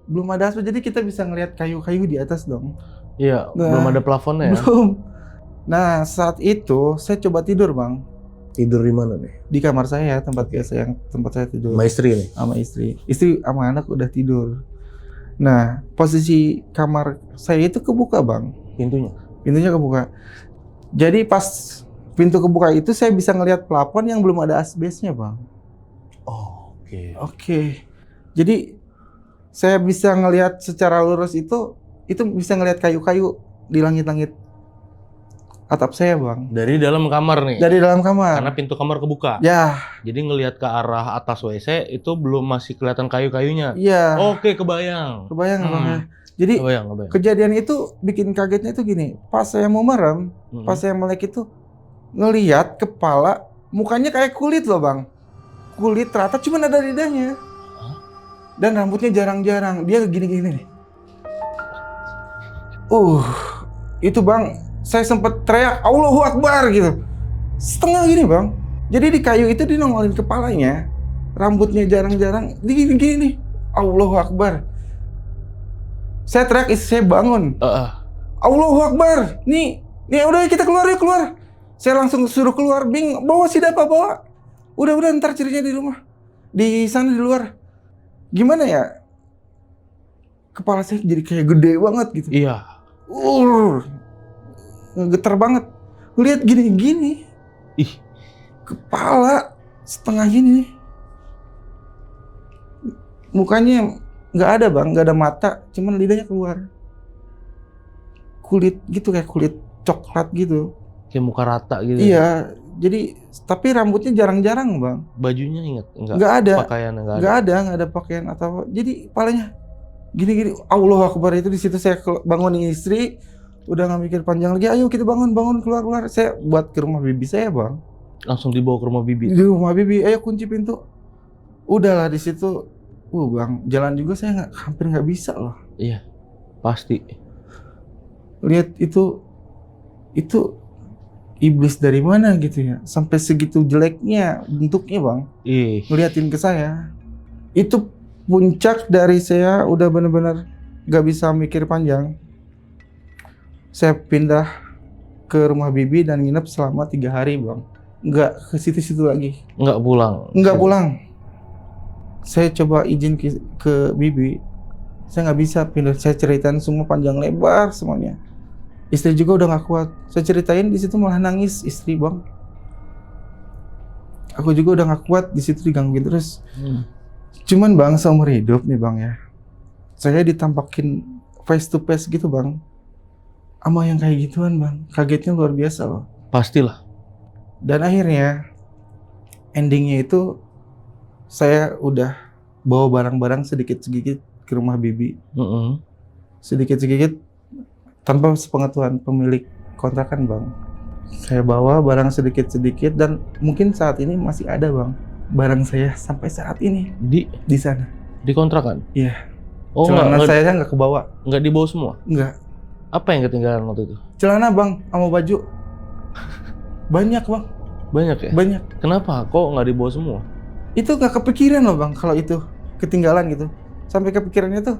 belum ada asbes, jadi kita bisa ngelihat kayu di atas dong. Iya, belum ada plafonnya ya? Belum. Nah saat itu saya coba tidur bang. Tidur di mana nih? Di kamar saya, tempat saya tidur. Sama istri nih? Sama istri sama anak udah tidur. Nah posisi kamar saya itu kebuka bang, pintunya kebuka. Jadi pas pintu kebuka itu saya bisa ngelihat plafon yang belum ada asbesnya bang. Oh, Oke. Jadi saya bisa ngelihat secara lurus itu bisa ngelihat kayu-kayu di langit-langit atap saya bang. Dari dalam kamar nih? Dari dalam kamar. Karena pintu kamar kebuka? Ya. Jadi ngelihat ke arah atas WC itu belum masih kelihatan kayu-kayunya? Iya. Oke, kebayang. Bang ya. Jadi kebayang. Kejadian itu bikin kagetnya itu gini, pas saya mau merem, pas saya melek itu ngelihat kepala, mukanya kayak kulit loh bang. Kulit rata, cuman ada lidahnya. Dan rambutnya jarang-jarang, dia gini-gini nih. Itu bang, saya sempet teriak Allahu Akbar gitu. Setengah gini bang. Jadi di kayu itu dia nongolin kepalanya, rambutnya jarang-jarang, gini nih. Allahu Akbar. Saya teriak, istri saya bangun. Allahu Akbar. Nih udah kita keluar. Saya langsung suruh keluar, Bing, bawa si Dava, bawa. Udah ntar cirinya di rumah. Di sana di luar. Gimana ya? Kepala saya jadi kayak gede banget gitu. Iya. Getar banget. Lihat gini. Ih. Kepala setengah gini. Mukanya nggak ada bang, nggak ada mata, cuman lidahnya keluar. Kulit gitu, kayak kulit coklat gitu. Kayak muka rata gitu. Iya, jadi tapi rambutnya jarang-jarang bang. Bajunya ingat nggak ada. Pakaiannya nggak ada pakaian atau apa. Jadi palanya gini. Allahu Akbar. Itu di situ saya bangunin istri. Udah nggak mikir panjang lagi, ayo kita bangun keluar. Saya buat ke rumah bibi saya bang. Langsung dibawa ke rumah bibi? Di rumah bibi, ayo kunci pintu. Udahlah di situ. Bang, jalan juga saya hampir nggak bisa loh. Iya, pasti. Lihat itu iblis dari mana gitu ya, sampai segitu jeleknya bentuknya bang. Ngeliatin ke saya. Itu puncak dari saya udah benar-benar nggak bisa mikir panjang. Saya pindah ke rumah bibi dan nginep selama 3 hari bang. Nggak ke situ-situ lagi. Nggak pulang? Saya coba izin ke bibi. Saya nggak bisa pindah. Saya ceritain semua panjang lebar semuanya. Istri juga udah nggak kuat. Saya ceritain di situ malah nangis istri bang. Aku juga udah nggak kuat di situ digangguin terus. Cuman bang seumur hidup nih bang ya. saya ditampakin face to face gitu bang, sama yang kayak gituan bang, kagetnya luar biasa loh. Pastilah. Dan akhirnya endingnya itu saya udah bawa barang-barang sedikit-sedikit ke rumah bibi, sedikit-sedikit tanpa sepengetahuan pemilik kontrakan bang. Saya bawa barang sedikit-sedikit dan mungkin saat ini masih ada bang barang saya sampai saat ini di sana. Di kontrakan? Iya. Oh, celana saya nggak kebawa. Nggak dibawa semua? Nggak. Apa yang ketinggalan waktu itu? Celana bang, sama baju. Banyak bang. Banyak ya? Banyak. Kenapa? Kok nggak dibawa semua? Itu nggak kepikiran loh bang kalau itu ketinggalan gitu. Sampai kepikirannya tuh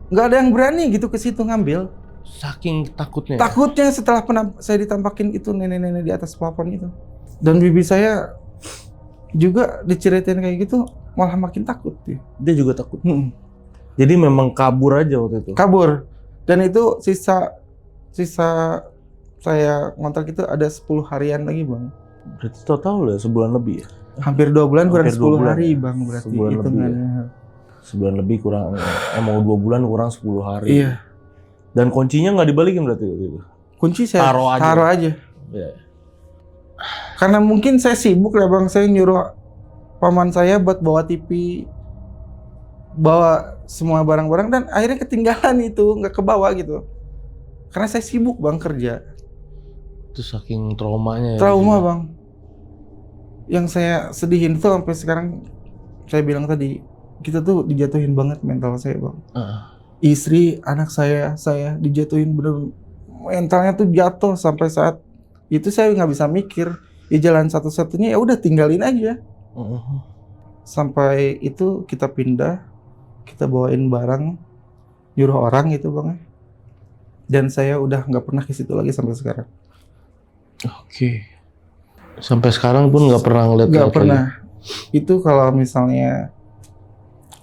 nggak ada yang berani gitu ke situ ngambil. Saking takutnya. Takutnya setelah saya ditampakin itu nenek-nenek di atas plafon itu. Dan bibi saya juga diceritain kayak gitu malah makin takut dia. Dia juga takut. Jadi memang kabur aja waktu itu. Kabur. Dan itu sisa saya ngontrak itu ada 10 harian lagi bang. Berarti total udah sebulan lebih ya? Hampir 2 bulan kurang Hampir 10 2 bulan hari ya? bang berarti Sebulan lebih hitungannya. Sebulan lebih kurang, mau 2 bulan kurang 10 hari. Iya. Dan kuncinya nggak dibalikin berarti waktu itu? Kunci saya taruh aja. Iya. Karena mungkin saya sibuk ya bang, saya nyuruh paman saya buat bawa TV, bawa semua barang-barang dan akhirnya ketinggalan itu, nggak kebawa gitu. Karena saya sibuk bang kerja. Itu saking traumanya ya? Trauma bang. Yang saya sedihin tuh sampai sekarang, saya bilang tadi, kita tuh dijatuhin banget mental saya bang. Istri, anak saya dijatuhin bener, mentalnya tuh jatuh sampai saat itu saya nggak bisa mikir. Ya jalan satu-satunya ya udah tinggalin aja. Sampai itu kita pindah, kita bawain barang, nyuruh orang gitu bang. Dan saya udah nggak pernah ke situ lagi sampai sekarang. Oke. Sampai sekarang pun nggak pernah ngeliat? Nggak pernah. Itu kalau misalnya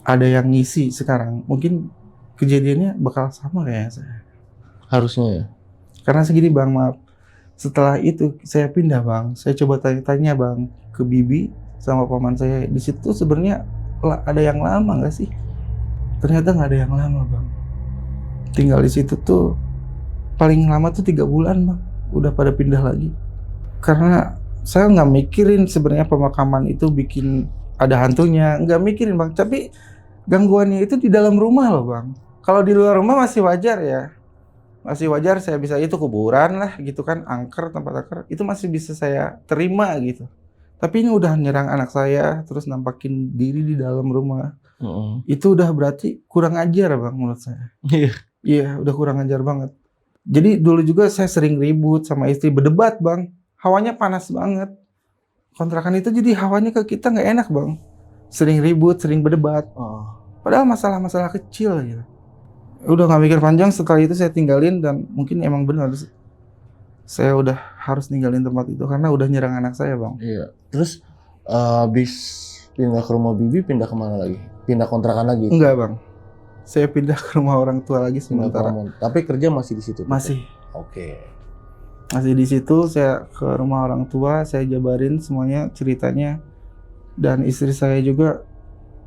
ada yang ngisi sekarang, mungkin kejadiannya bakal sama kayak saya. Harusnya ya. Karena segini bang, maaf. Setelah itu saya pindah bang, saya coba tanya-tanya bang ke bibi sama paman saya. Di situ sebenarnya ada yang lama nggak sih? Ternyata nggak ada yang lama bang. Tinggal di situ tuh paling lama tuh 3 bulan bang. Udah pada pindah lagi. Karena saya nggak mikirin sebenarnya pemakaman itu bikin ada hantunya, nggak mikirin bang. Tapi gangguannya itu di dalam rumah loh bang. Kalau di luar rumah masih wajar ya. Masih wajar saya bisa itu kuburan lah gitu kan, angker, tempat angker itu masih bisa saya terima gitu. Tapi ini udah nyerang anak saya terus nampakin diri di dalam rumah. Itu udah berarti kurang ajar bang menurut saya. Iya, udah kurang ajar banget. Jadi dulu juga saya sering ribut sama istri, berdebat bang. Hawanya panas banget. Kontrakan itu jadi hawanya ke kita nggak enak bang. Sering ribut, sering berdebat. Padahal masalah-masalah kecil gitu. Udah nggak mikir panjang, setelah itu saya tinggalin dan mungkin emang benar saya udah harus ninggalin tempat itu karena udah nyerang anak saya bang. Iya. Terus habis pindah ke rumah bibi, pindah kemana lagi? Pindah kontrakan lagi? Enggak bang, saya pindah ke rumah orang tua lagi sementara. Tapi kerja masih di situ? Masih. Oke. Masih di situ, saya ke rumah orang tua, saya jabarin semuanya ceritanya dan istri saya juga.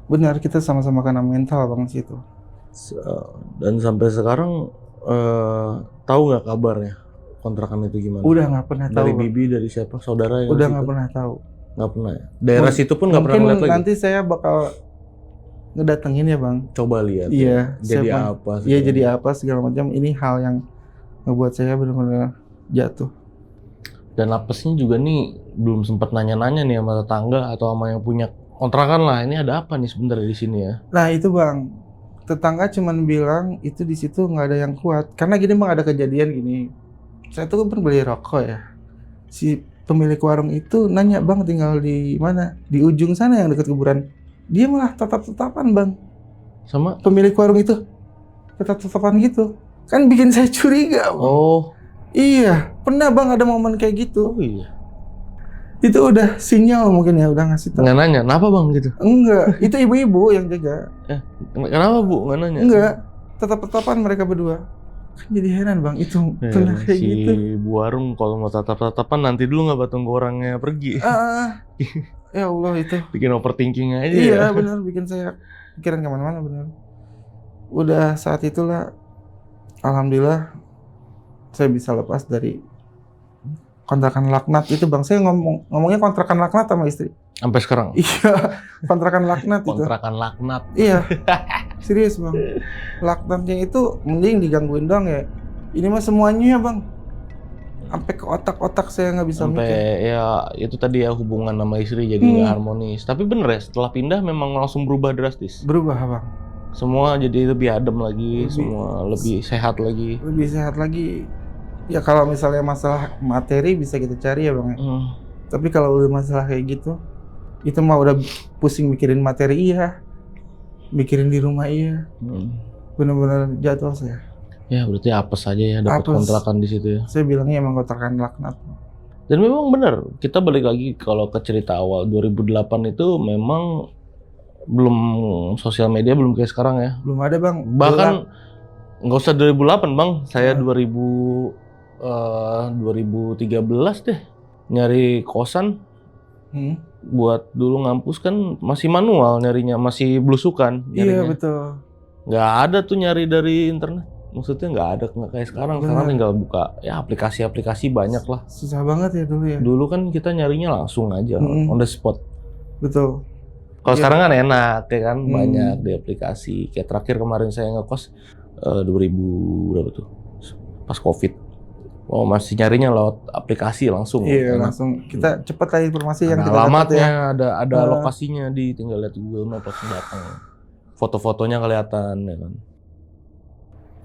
Benar, kita sama-sama kena mental bang situ. Dan sampai sekarang tahu nggak kabarnya kontrakan itu gimana? Udah nggak pernah tahu. Dari bibi, dari siapa? Saudara yang? Udah nggak pernah tahu. Nggak pernah ya? Daerah situ pun nggak pernah ngeliat lagi? Nanti saya bakal ngedatengin ya bang. Coba lihat. Iya. Jadi apa? Iya jadi apa segala macam. Ini hal yang ngebuat saya benar-benar jatuh. Dan apesnya juga nih belum sempat nanya-nanya nih sama tetangga atau sama yang punya kontrakan lah. Ini ada apa nih sebenarnya di sini ya? Nah itu bang, tetangga cuman bilang itu di situ nggak ada yang kuat. Karena gini bang, ada kejadian gini. Saya tuh kan beli rokok ya. Si pemilik warung itu nanya, bang tinggal di mana? Di ujung sana yang dekat kuburan. Dia malah tatap-tatapan bang. Sama pemilik warung itu tatap-tatapan gitu. Kan bikin saya curiga bang. Oh iya, pernah bang ada momen kayak gitu. Oh iya. Itu udah sinyal mungkin ya, udah ngasih tahu. Nggak nanya, kenapa bang gitu? Enggak, itu ibu-ibu yang jaga. Kenapa bu, nggak nanya? Enggak, tatap-tatapan mereka berdua. Kan jadi heran bang, itu pernah kayak si gitu. Bu warung kalau mau tatap-tatapan nanti dulu nggak tunggu orangnya pergi. Ya Allah itu. Bikin overthinking aja Iya ya. benar, bikin saya pikiran kemana-mana benar. udah saat itulah alhamdulillah saya bisa lepas dari kontrakan laknat itu bang. Saya ngomongnya kontrakan laknat sama istri. Sampai sekarang. Iya, kontrakan laknat itu. Kontrakan laknat. Iya, serius bang. Laknatnya itu mending digangguin doang ya. Ini mah semuanya ya bang. Sampai ke otak-otak saya nggak bisa mikir. Sampai ya itu tadi ya hubungan sama istri jadi nggak harmonis. Tapi bener ya setelah pindah memang langsung berubah drastis. Berubah bang. Semua jadi lebih adem lagi, semua lebih sehat lagi. Lebih sehat lagi. Ya kalau misalnya masalah materi bisa kita cari ya bang. Tapi kalau udah masalah kayak gitu, itu mah udah pusing mikirin materi iya, mikirin di rumah iya. Bener-bener jatuh saya. Ya berarti apes aja ya dapat Apes. kontrakan di situ ya. Saya bilangnya emang kontrakan laknat. Dan memang benar, kita balik lagi kalau ke cerita awal 2008 itu memang belum sosial media belum kayak sekarang ya. Belum ada bang. Bahkan nggak usah 2008 bang, saya 2013 deh nyari kosan buat dulu ngampus kan masih manual nyarinya, masih belusukan nyarinya. Iya betul. Nggak ada tuh nyari dari internet. Maksudnya nggak ada, nggak kayak sekarang. Sekarang tinggal buka ya aplikasi-aplikasi banyak lah. Susah banget ya dulu ya. Dulu kan kita nyarinya langsung aja on the spot. Betul. Kalau sekarang kan enak ya kan, banyak di aplikasi. Kayak terakhir kemarin saya ngekos 2000 berapa tuh? Pas Covid. Oh, masih nyarinya lewat aplikasi langsung. Iya, enak. langsung kita cepat lah informasi yang Ada kita dapat alamatnya, ya. ada lokasinya tinggal lihat Google Maps langsung datang. Foto-fotonya kelihatan ya kan.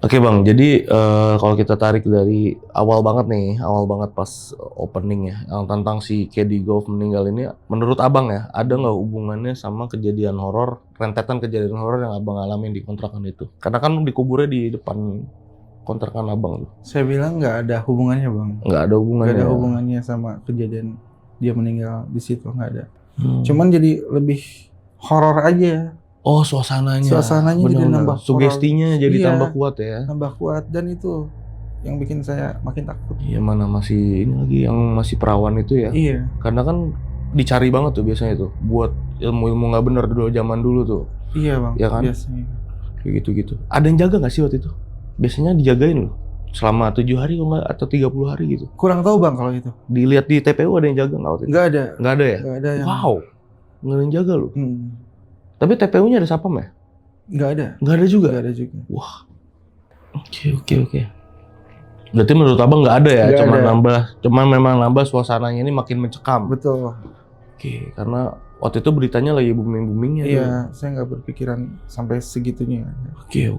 Oke bang, jadi kalau kita tarik dari awal banget nih, awal banget pas opening ya, yang tentang si Kedi Golf meninggal ini, menurut abang ya, ada nggak hubungannya sama kejadian horor, rentetan kejadian horor yang abang alamin di kontrakan itu? Karena kan dikuburnya di depan kontrakan abang tuh. Saya bilang nggak ada hubungannya bang. Nggak ada hubungannya. Nggak ada hubungannya sama kejadian dia meninggal di situ, nggak ada. Cuman jadi lebih horor aja. Oh, suasananya jadi nambah sugestinya horror. jadi Iya, tambah kuat ya. Tambah kuat dan itu yang bikin saya makin takut. Iya, mana masih ini lagi yang masih perawan itu ya. Iya. Karena kan dicari banget tuh biasanya tuh buat ilmu-ilmu nggak bener dulu zaman dulu tuh. Iya bang. Ya kan? Biasanya. Kayak gitu-gitu. Ada yang jaga nggak sih waktu itu? Biasanya dijagain loh. Selama 7 hari atau 30 hari gitu. Kurang tahu bang kalau itu. Dilihat di TPU ada yang jaga nggak waktu itu? Nggak ada. Nggak ada ya? Nggak ada yang. Wow. Nggak ada yang jaga loh. Tapi TPU-nya ada sapam ya? Nggak ada. Nggak ada juga? Nggak ada juga. Wah. Oke. Berarti menurut abang nggak ada ya? Cuman memang nambah suasananya ini makin mencekam. Betul. Oke, karena waktu itu beritanya lagi booming-boomingnya. Iya, saya nggak berpikiran sampai segitunya. Oke.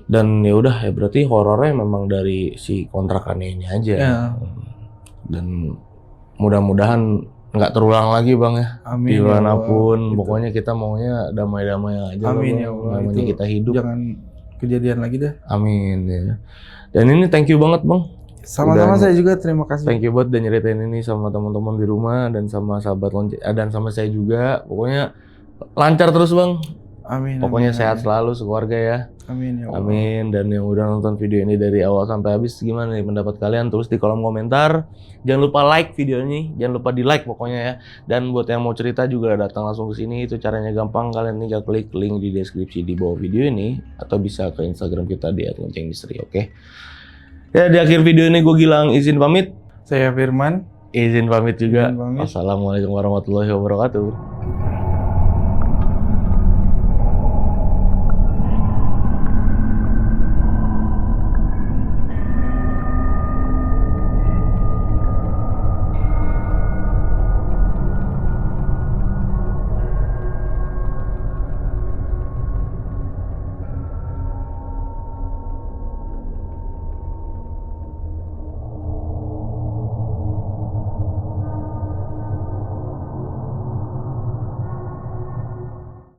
Dan ya udah ya berarti horornya memang dari si kontrakannya ini aja. Ya. Dan mudah-mudahan nggak terulang lagi bang ya. Amin. Dimanapun, Ya Allah, pokoknya kita maunya damai-damai aja. Amin bang. ya Allah. Namanya kita hidup. Jangan kejadian lagi dah. Amin ya. Dan ini thank you banget bang. Sama-sama saya juga terima kasih. Thank you buat udah nyeritain ini sama teman-teman di rumah dan sama sahabat dan sama saya juga. Pokoknya lancar terus bang. Amin. Pokoknya sehat selalu sekeluarga ya. Amin ya Allah. Amin. Dan yang udah nonton video ini dari awal sampai habis, gimana nih pendapat kalian? Tulis di kolom komentar. Jangan lupa like video ini, jangan lupa di like pokoknya ya. Dan buat yang mau cerita juga datang langsung ke sini. Itu caranya gampang, kalian tinggal klik link di deskripsi di bawah video ini atau bisa ke Instagram kita di @loncengmisteri, oke? Ya di akhir video ini gue Gilang izin pamit. Saya Firman. Izin pamit juga. Izin pamit. Assalamualaikum warahmatullahi wabarakatuh.